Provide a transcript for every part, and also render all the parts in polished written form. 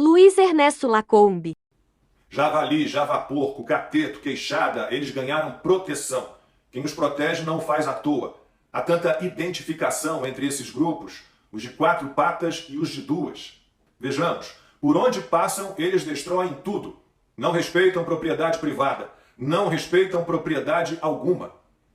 Luiz Ernesto Lacombe. Javali, javaporco, cateto, queixada, eles ganharam proteção. Quem os protege não o faz à toa. Há tanta identificação entre esses grupos, os de 4 patas e os de 2. Vejamos, por onde passam, eles destroem tudo. Não respeitam propriedade privada, não respeitam propriedade alguma.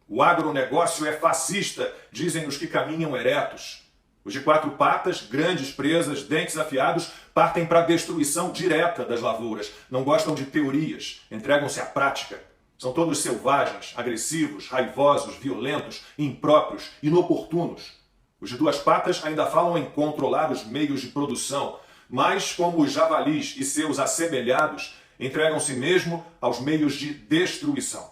O agronegócio é fascista, dizem os que caminham eretos. Os de 4 patas, grandes presas, dentes afiados, partem para a destruição direta das lavouras. Não gostam de teorias, entregam-se à prática. São todos selvagens, agressivos, raivosos, violentos, impróprios, inoportunos. Os de 2 patas ainda falam em controlar os meios de produção, mas, como os javalis e seus assemelhados, entregam-se mesmo aos meios de destruição.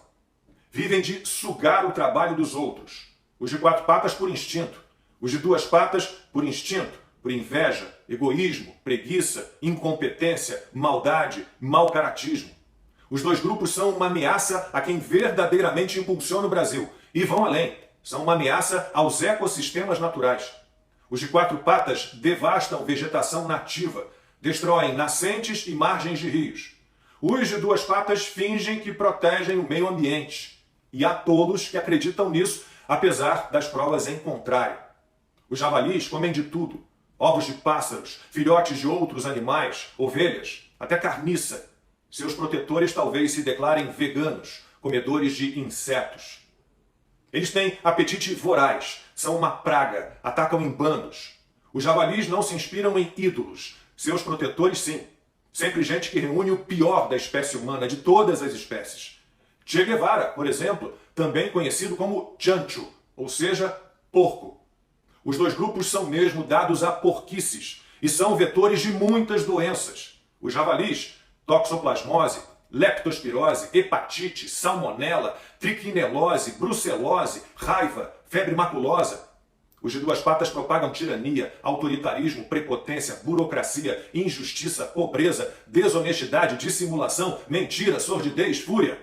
Vivem de sugar o trabalho dos outros. Os de 4 patas por instinto. Os de 2 patas por instinto, por inveja, egoísmo, preguiça, incompetência, maldade, mau caratismo. Os 2 grupos são uma ameaça a quem verdadeiramente impulsiona o Brasil. E vão além. São uma ameaça aos ecossistemas naturais. Os de 4 patas devastam vegetação nativa, destroem nascentes e margens de rios. Os de 2 patas fingem que protegem o meio ambiente. E há tolos que acreditam nisso, apesar das provas em contrário. Os javalis comem de tudo. Ovos de pássaros, filhotes de outros animais, ovelhas, até carniça. Seus protetores talvez se declarem veganos, comedores de insetos. Eles têm apetite voraz, são uma praga, atacam em bandos. Os javalis não se inspiram em ídolos, seus protetores sim. Sempre gente que reúne o pior da espécie humana, de todas as espécies. Che Guevara, por exemplo, também conhecido como chancho, ou seja, porco. Os 2 grupos são mesmo dados a porquices e são vetores de muitas doenças. Os javalis, toxoplasmose, leptospirose, hepatite, salmonela, trichinelose, brucelose, raiva, febre maculosa. Os de 2 patas propagam tirania, autoritarismo, prepotência, burocracia, injustiça, pobreza, desonestidade, dissimulação, mentira, sordidez, fúria.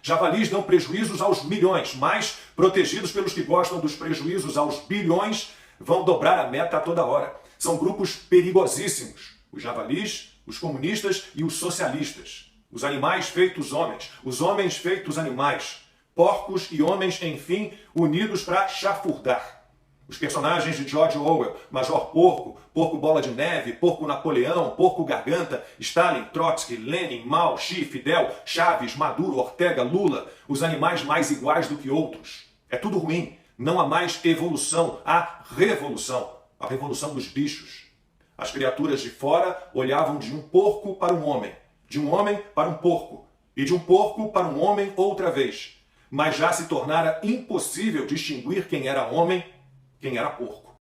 Javalis dão prejuízos aos milhões, mas, protegidos pelos que gostam dos prejuízos aos bilhões, vão dobrar a meta a toda hora. São grupos perigosíssimos. Os javalis, os comunistas e os socialistas. Os animais feitos homens, os homens feitos animais. Porcos e homens, enfim, unidos para chafurdar. Os personagens de George Orwell, Major Porco, Porco Bola de Neve, Porco Napoleão, Porco Garganta, Stalin, Trotsky, Lenin, Mao, Xi, Fidel, Chaves, Maduro, Ortega, Lula, os animais mais iguais do que outros. É tudo ruim. Não há mais evolução, há revolução. A revolução dos bichos. As criaturas de fora olhavam de um porco para um homem, de um homem para um porco, e de um porco para um homem outra vez. Mas já se tornara impossível distinguir quem era homem, quem era porco.